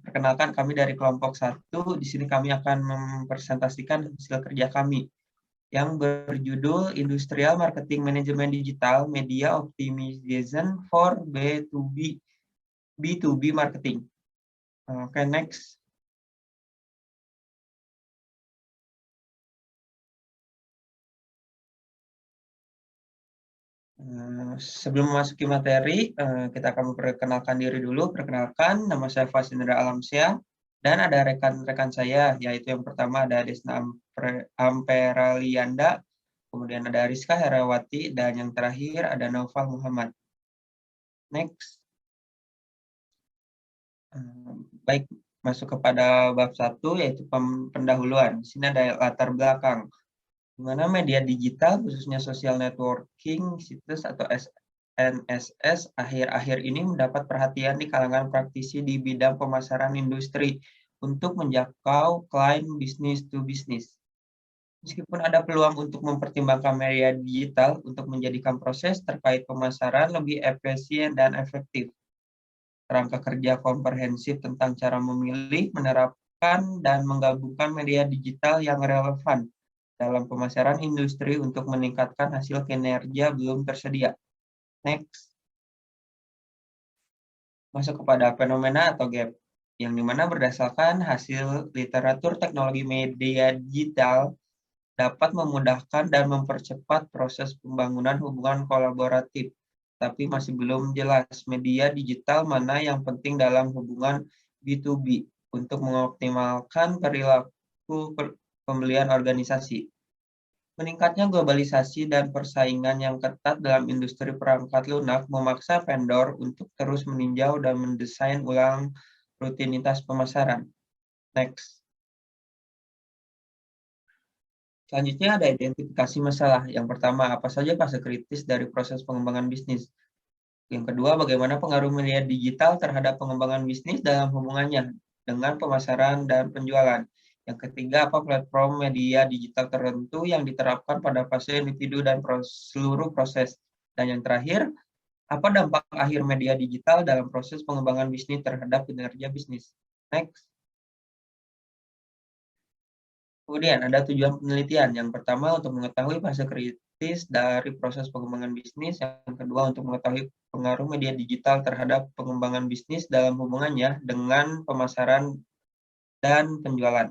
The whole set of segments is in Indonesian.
Perkenalkan, kami dari kelompok 1. Di sini kami akan mempresentasikan hasil kerja kami yang berjudul Industrial Marketing Management Digital Media Optimization for B2B Marketing. Oke, next. Sebelum memasuki materi, kita akan memperkenalkan diri dulu. Perkenalkan, nama saya Fasindra Alamsyah, dan ada rekan-rekan saya, yaitu yang pertama ada Desna Amperalianda, kemudian ada Rizka Herawati, dan yang terakhir ada Naufal Muhammad. Next. Baik, masuk kepada bab 1, yaitu pendahuluan. Di sini ada latar belakang, di mana media digital, khususnya social networking, situs atau NSS, akhir-akhir ini mendapat perhatian di kalangan praktisi di bidang pemasaran industri untuk menjangkau klien bisnis to bisnis. Meskipun ada peluang untuk mempertimbangkan media digital untuk menjadikan proses terkait pemasaran lebih efisien dan efektif. Kerangka kerja komprehensif tentang cara memilih, menerapkan, dan menggabungkan media digital yang relevan dalam pemasaran industri untuk meningkatkan hasil kinerja belum tersedia. Next. Masuk kepada fenomena atau gap, yang dimana berdasarkan hasil literatur teknologi media digital dapat memudahkan dan mempercepat proses pembangunan hubungan kolaboratif, tapi masih belum jelas media digital mana yang penting dalam hubungan B2B untuk mengoptimalkan perilaku pembelian organisasi. Meningkatnya globalisasi dan persaingan yang ketat dalam industri perangkat lunak memaksa vendor untuk terus meninjau dan mendesain ulang rutinitas pemasaran. Next. Selanjutnya ada identifikasi masalah. Yang pertama, apa saja fase kritis dari proses pengembangan bisnis. Yang kedua, bagaimana pengaruh media digital terhadap pengembangan bisnis dalam hubungannya dengan pemasaran dan penjualan. Yang ketiga, apa platform media digital tertentu yang diterapkan pada fase individu dan seluruh proses. Dan yang terakhir, apa dampak akhir media digital dalam proses pengembangan bisnis terhadap kinerja bisnis. Next. Kemudian ada tujuan penelitian. Yang pertama untuk mengetahui fase kritis dari proses pengembangan bisnis. Yang kedua untuk mengetahui pengaruh media digital terhadap pengembangan bisnis dalam hubungannya dengan pemasaran dan penjualan.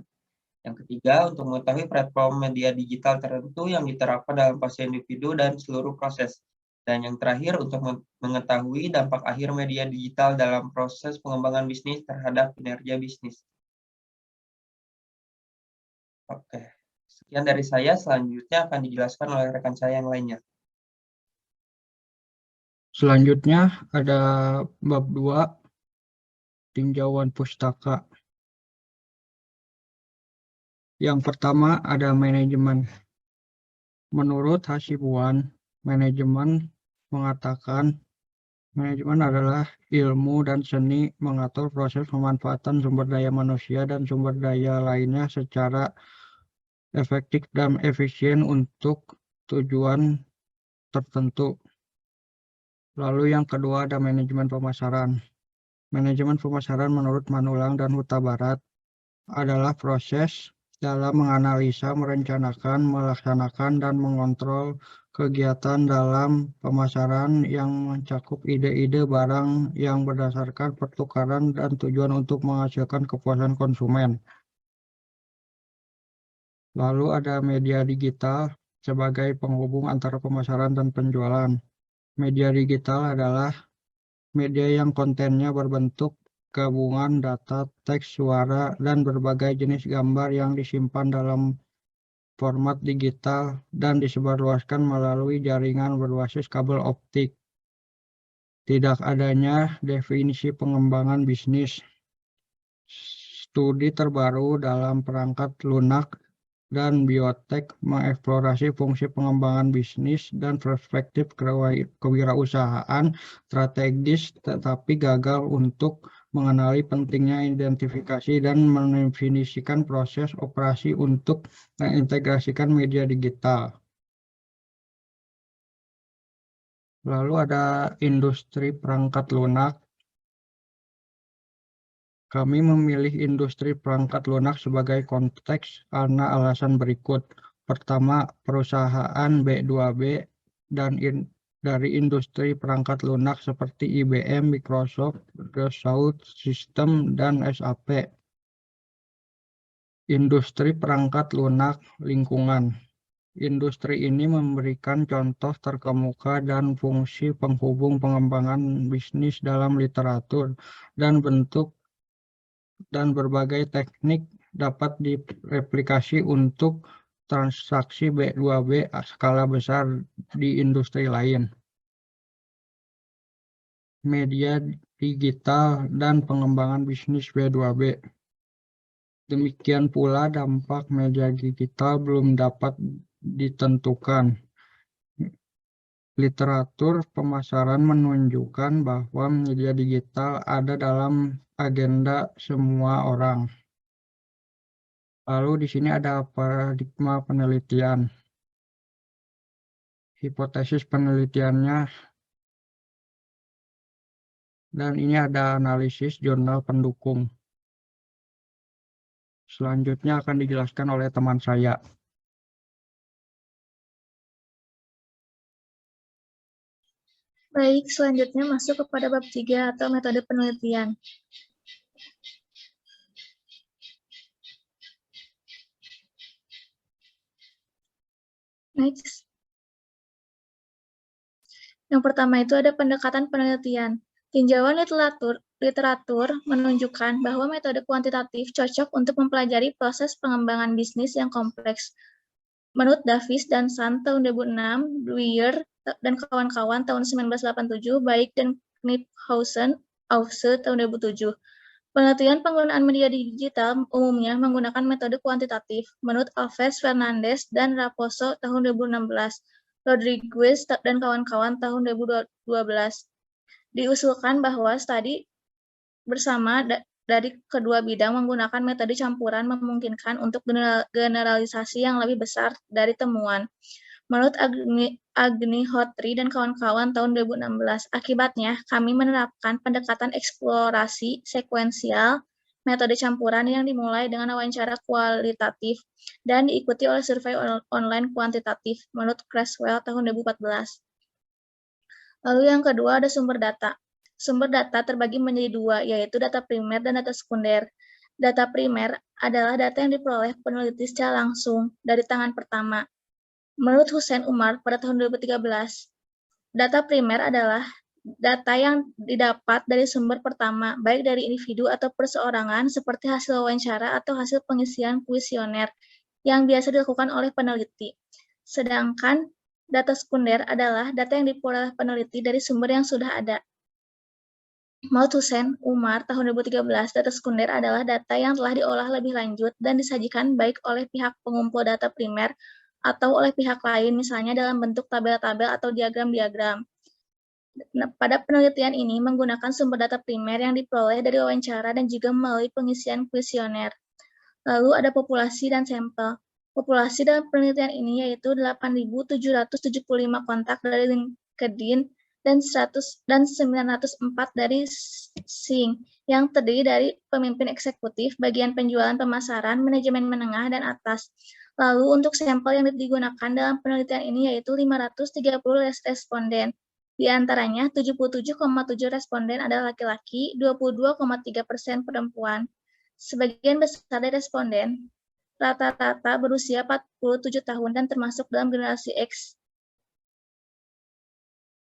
Yang ketiga untuk mengetahui platform media digital tertentu yang diterapkan dalam fase individu dan seluruh proses. Dan yang terakhir untuk mengetahui dampak akhir media digital dalam proses pengembangan bisnis terhadap kinerja bisnis. Oke, sekian dari saya. Selanjutnya akan dijelaskan oleh rekan saya yang lainnya. Selanjutnya ada bab 2, tinjauan pustaka. Yang pertama ada manajemen. Menurut Hasibuan, manajemen mengatakan manajemen adalah ilmu dan seni mengatur proses pemanfaatan sumber daya manusia dan sumber daya lainnya secara efektif dan efisien untuk tujuan tertentu. Lalu yang kedua ada manajemen pemasaran. Manajemen pemasaran menurut Manulang dan Huta Barat adalah proses dalam menganalisa, merencanakan, melaksanakan, dan mengontrol kegiatan dalam pemasaran yang mencakup ide-ide barang yang berdasarkan pertukaran dan tujuan untuk menghasilkan kepuasan konsumen. Lalu ada media digital sebagai penghubung antara pemasaran dan penjualan. Media digital adalah media yang kontennya berbentuk gabungan data, teks, suara, dan berbagai jenis gambar yang disimpan dalam format digital dan disebarluaskan melalui jaringan berbasis kabel optik. Tidak adanya definisi pengembangan bisnis. Studi terbaru dalam perangkat lunak dan biotek mengeksplorasi fungsi pengembangan bisnis dan perspektif kewirausahaan strategis, tetapi gagal untuk mengenali pentingnya identifikasi dan mendefinisikan proses operasi untuk mengintegrasikan media digital. Lalu ada industri perangkat lunak. Kami memilih industri perangkat lunak sebagai konteks karena alasan berikut. Pertama, perusahaan B2B dari industri perangkat lunak seperti IBM, Microsoft, Dassault System, dan SAP. Industri perangkat lunak lingkungan. Industri ini memberikan contoh terkemuka dan fungsi penghubung pengembangan bisnis dalam literatur dan bentuk dan berbagai teknik dapat direplikasi untuk transaksi B2B skala besar di industri lain. Media digital dan pengembangan bisnis B2B. Demikian pula dampak media digital belum dapat ditentukan. Literatur pemasaran menunjukkan bahwa media digital ada dalam agenda semua orang. Lalu di sini ada paradigma penelitian. Hipotesis penelitiannya, dan ini ada analisis jurnal pendukung. Selanjutnya akan dijelaskan oleh teman saya. Baik, selanjutnya masuk kepada bab 3 atau metode penelitian. Next. Yang pertama itu ada pendekatan penelitian. Tinjauan literatur menunjukkan bahwa metode kuantitatif cocok untuk mempelajari proses pengembangan bisnis yang kompleks. Menurut Davis dan Sun tahun 2006, Dwyer dan kawan-kawan tahun 1987, Baik dan Kniphausen, Aufse tahun 2007. Penelitian penggunaan media digital umumnya menggunakan metode kuantitatif. Menurut Alves, Fernandez, dan Raposo tahun 2016. Rodriguez dan kawan-kawan tahun 2012. Diusulkan bahwa studi bersama dari kedua bidang menggunakan metode campuran memungkinkan untuk generalisasi yang lebih besar dari temuan. Menurut Agnihotri dan kawan-kawan tahun 2016, akibatnya kami menerapkan pendekatan eksplorasi sekuensial, metode campuran yang dimulai dengan wawancara kualitatif dan diikuti oleh survei online kuantitatif menurut Creswell tahun 2014. Lalu yang kedua ada sumber data. Sumber data terbagi menjadi dua, yaitu data primer dan data sekunder. Data primer adalah data yang diperoleh peneliti secara langsung dari tangan pertama. Menurut Hussein Umar pada tahun 2013, data primer adalah data yang didapat dari sumber pertama, baik dari individu atau perseorangan, seperti hasil wawancara atau hasil pengisian kuesioner yang biasa dilakukan oleh peneliti. Sedangkan data sekunder adalah data yang diperoleh peneliti dari sumber yang sudah ada. Menurut Hussein Umar tahun 2013, data sekunder adalah data yang telah diolah lebih lanjut dan disajikan baik oleh pihak pengumpul data primer atau oleh pihak lain, misalnya dalam bentuk tabel-tabel atau diagram-diagram. Nah, pada penelitian ini menggunakan sumber data primer yang diperoleh dari wawancara dan juga melalui pengisian kuesioner. Lalu ada populasi dan sampel. Populasi dalam penelitian ini yaitu 8.775 kontak dari LinkedIn dan 904 dari Xing yang terdiri dari pemimpin eksekutif, bagian penjualan pemasaran, manajemen menengah, dan atas. Lalu untuk sampel yang digunakan dalam penelitian ini yaitu 530 responden. Di antaranya 77,7 responden adalah laki-laki, 22,3% perempuan. Sebagian besar dari responden rata-rata berusia 47 tahun dan termasuk dalam generasi X.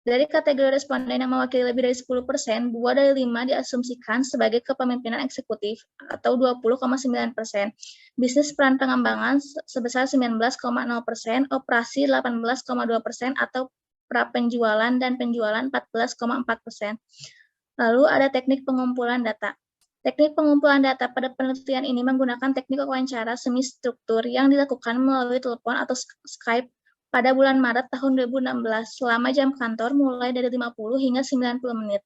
Dari kategori responden yang mewakili lebih dari 10%, 2 dari 5 diasumsikan sebagai kepemimpinan eksekutif atau 20,9%. Bisnis peran pengembangan sebesar 19,0%, operasi 18,2% atau prapenjualan dan penjualan 14,4%. Lalu ada teknik pengumpulan data. Teknik pengumpulan data pada penelitian ini menggunakan teknik wawancara semi-struktur yang dilakukan melalui telepon atau Skype pada bulan Maret tahun 2016 selama jam kantor mulai dari 50 hingga 90 menit.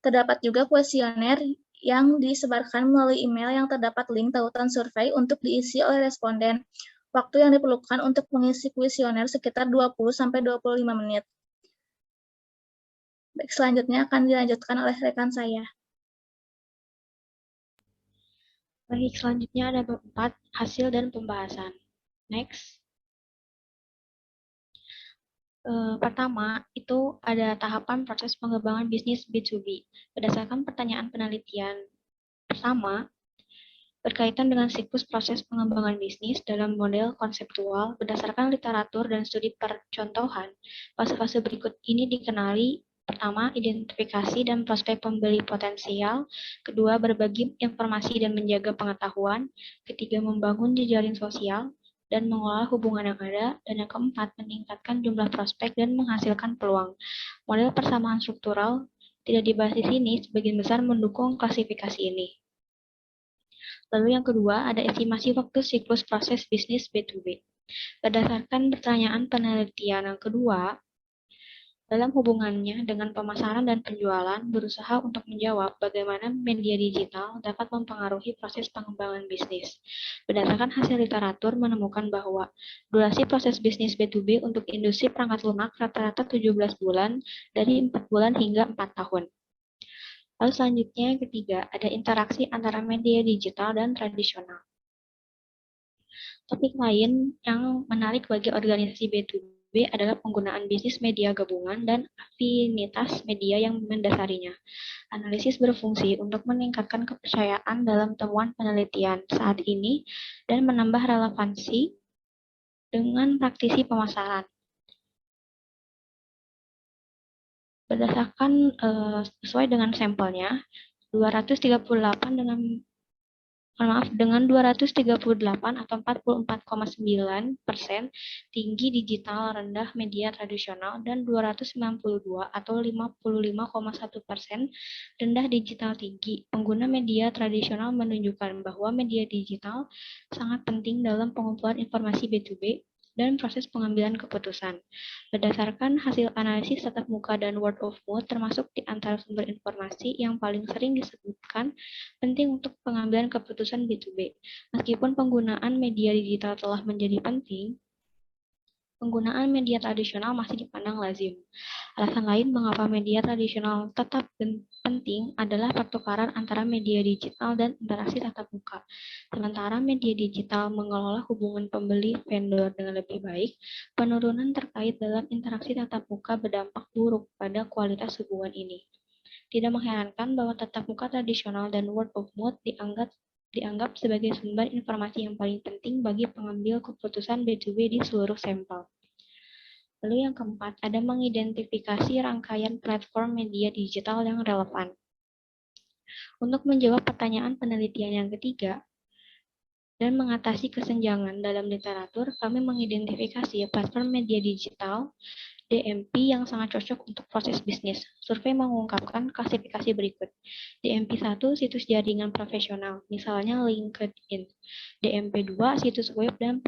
Terdapat juga kuesioner yang disebarkan melalui email yang terdapat link tautan survei untuk diisi oleh responden. Waktu yang diperlukan untuk mengisi kuesioner sekitar 20-25 menit. Baik, selanjutnya akan dilanjutkan oleh rekan saya. Baik, selanjutnya ada 4, hasil dan pembahasan. Next. Pertama, itu ada tahapan proses pengembangan bisnis B2B. Berdasarkan pertanyaan penelitian pertama, berkaitan dengan siklus proses pengembangan bisnis dalam model konseptual berdasarkan literatur dan studi percontohan. Fase-fase berikut ini dikenali: pertama, identifikasi dan prospek pembeli potensial; kedua, berbagi informasi dan menjaga pengetahuan; ketiga, membangun jejaring sosial dan mengolah hubungan yang ada; dan yang keempat, meningkatkan jumlah prospek dan menghasilkan peluang. Model persamaan struktural tidak dibahas di sini, sebagian besar mendukung klasifikasi ini. Lalu yang kedua, ada estimasi waktu siklus proses bisnis B2B. Berdasarkan pertanyaan penelitian yang kedua, dalam hubungannya dengan pemasaran dan penjualan, berusaha untuk menjawab bagaimana media digital dapat mempengaruhi proses pengembangan bisnis. Berdasarkan hasil literatur menemukan bahwa durasi proses bisnis B2B untuk industri perangkat lunak rata-rata 17 bulan, dari 4 bulan hingga 4 tahun. Lalu selanjutnya yang ketiga, ada interaksi antara media digital dan tradisional. Topik lain yang menarik bagi organisasi B2B adalah penggunaan bisnis media gabungan dan afinitas media yang mendasarinya. Analisis berfungsi untuk meningkatkan kepercayaan dalam temuan penelitian saat ini dan menambah relevansi dengan praktisi pemasaran. Berdasarkan sesuai dengan sampelnya, 238 dengan 238 atau 44,9% tinggi digital rendah media tradisional dan 292 atau 55,1% rendah digital tinggi. Pengguna media tradisional menunjukkan bahwa media digital sangat penting dalam pengumpulan informasi B2B dan proses pengambilan keputusan. Berdasarkan hasil analisis tatap muka dan word of mouth termasuk di antara sumber informasi yang paling sering disebutkan penting untuk pengambilan keputusan B2B. Meskipun penggunaan media digital telah menjadi penting, penggunaan media tradisional masih dipandang lazim. Alasan lain mengapa media tradisional tetap penting adalah pertukaran antara media digital dan interaksi tatap muka. Sementara media digital mengelola hubungan pembeli vendor dengan lebih baik, penurunan terkait dalam interaksi tatap muka berdampak buruk pada kualitas hubungan ini. Tidak mengherankan bahwa tatap muka tradisional dan word of mouth dianggap sebagai sumber informasi yang paling penting bagi pengambil keputusan B2B di seluruh sampel. Lalu yang keempat, ada mengidentifikasi rangkaian platform media digital yang relevan. Untuk menjawab pertanyaan penelitian yang ketiga, dan mengatasi kesenjangan dalam literatur, kami mengidentifikasi platform media digital DMP yang sangat cocok untuk proses bisnis. Survei mengungkapkan klasifikasi berikut. DMP 1, situs jaringan profesional, misalnya LinkedIn. DMP 2, situs web dan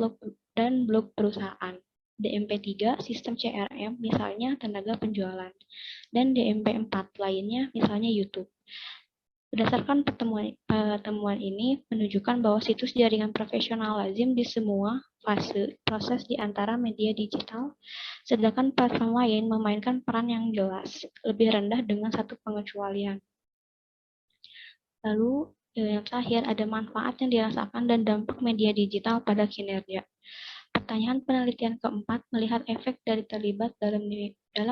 blog perusahaan. DMP 3, sistem CRM, misalnya tenaga penjualan. Dan DMP 4 lainnya, misalnya YouTube. Berdasarkan pertemuan ini menunjukkan bahwa situs jaringan profesional lazim di semua fase proses di antara media digital, sedangkan platform lain memainkan peran yang jelas, lebih rendah dengan satu pengecualian. Lalu yang terakhir ada manfaat yang dirasakan dan dampak media digital pada kinerja. Pertanyaan penelitian keempat melihat efek dari terlibat dalam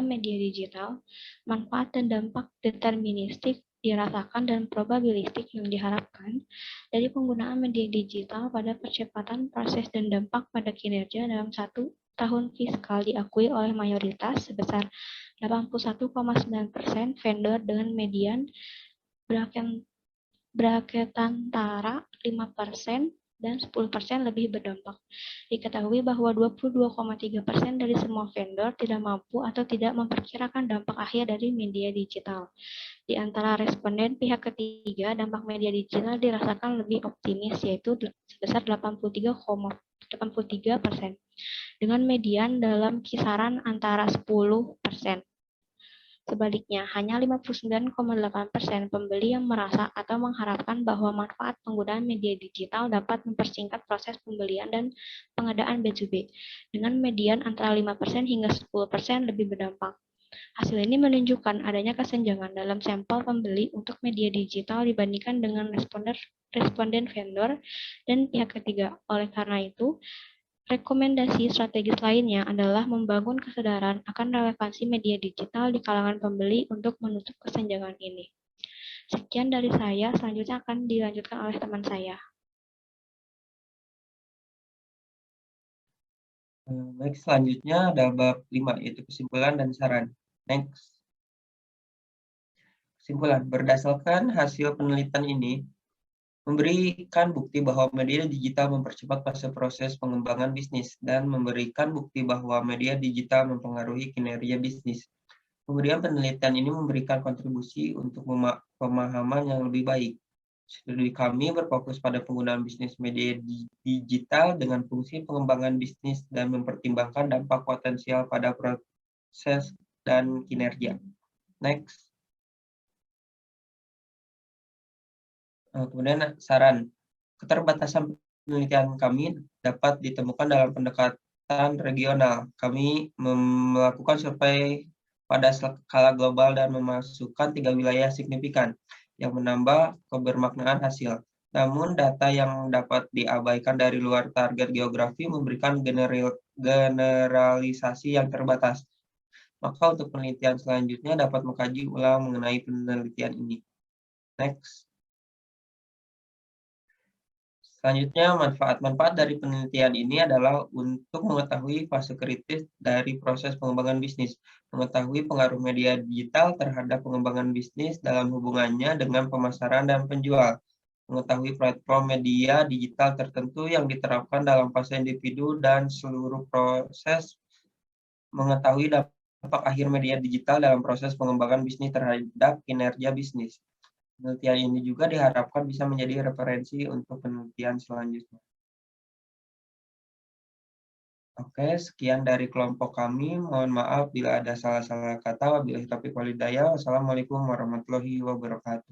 media digital, manfaat dan dampak deterministik dirasakan dan probabilistik yang diharapkan dari penggunaan media digital pada percepatan proses dan dampak pada kinerja dalam 1 tahun fiskal diakui oleh mayoritas sebesar 81,9% vendor dengan median bracket antara 5% dan 10% lebih berdampak. Diketahui bahwa 22,3% dari semua vendor tidak mampu atau tidak memperkirakan dampak akhir dari media digital. Di antara responden pihak ketiga, dampak media digital dirasakan lebih optimis, yaitu sebesar 83,83%, dengan median dalam kisaran antara 10%. Sebaliknya, hanya 59,8% pembeli yang merasa atau mengharapkan bahwa manfaat penggunaan media digital dapat mempersingkat proses pembelian dan pengadaan B2B, dengan median antara 5% hingga 10% lebih berdampak. Hasil ini menunjukkan adanya kesenjangan dalam sampel pembeli untuk media digital dibandingkan dengan responden vendor dan pihak ketiga. Oleh karena itu, rekomendasi strategis lainnya adalah membangun kesadaran akan relevansi media digital di kalangan pembeli untuk menutup kesenjangan ini. Sekian dari saya, selanjutnya akan dilanjutkan oleh teman saya. Baik, selanjutnya ada bab 5, yaitu kesimpulan dan saran. Next. Kesimpulan, berdasarkan hasil penelitian ini, memberikan bukti bahwa media digital mempercepat fase proses pengembangan bisnis dan memberikan bukti bahwa media digital mempengaruhi kinerja bisnis. Kemudian penelitian ini memberikan kontribusi untuk pemahaman yang lebih baik. Studi kami berfokus pada penggunaan bisnis media digital dengan fungsi pengembangan bisnis dan mempertimbangkan dampak potensial pada proses dan kinerja. Next. Kemudian saran, keterbatasan penelitian kami dapat ditemukan dalam pendekatan regional. Kami melakukan survei pada skala global dan memasukkan 3 wilayah signifikan yang menambah kebermaknaan hasil. Namun data yang dapat diabaikan dari luar target geografi memberikan generalisasi yang terbatas. Maka untuk penelitian selanjutnya dapat mengkaji ulang mengenai penelitian ini. Next. Selanjutnya, manfaat-manfaat dari penelitian ini adalah untuk mengetahui fase kritis dari proses pengembangan bisnis, mengetahui pengaruh media digital terhadap pengembangan bisnis dalam hubungannya dengan pemasaran dan penjual, mengetahui platform media digital tertentu yang diterapkan dalam fase individu dan seluruh proses, mengetahui dampak akhir media digital dalam proses pengembangan bisnis terhadap kinerja bisnis. Penelitian ini juga diharapkan bisa menjadi referensi untuk penelitian selanjutnya. Oke, sekian dari kelompok kami. Mohon maaf bila ada salah-salah kata. Wabillahi taufiq wal hidayah. Wassalamualaikum warahmatullahi wabarakatuh.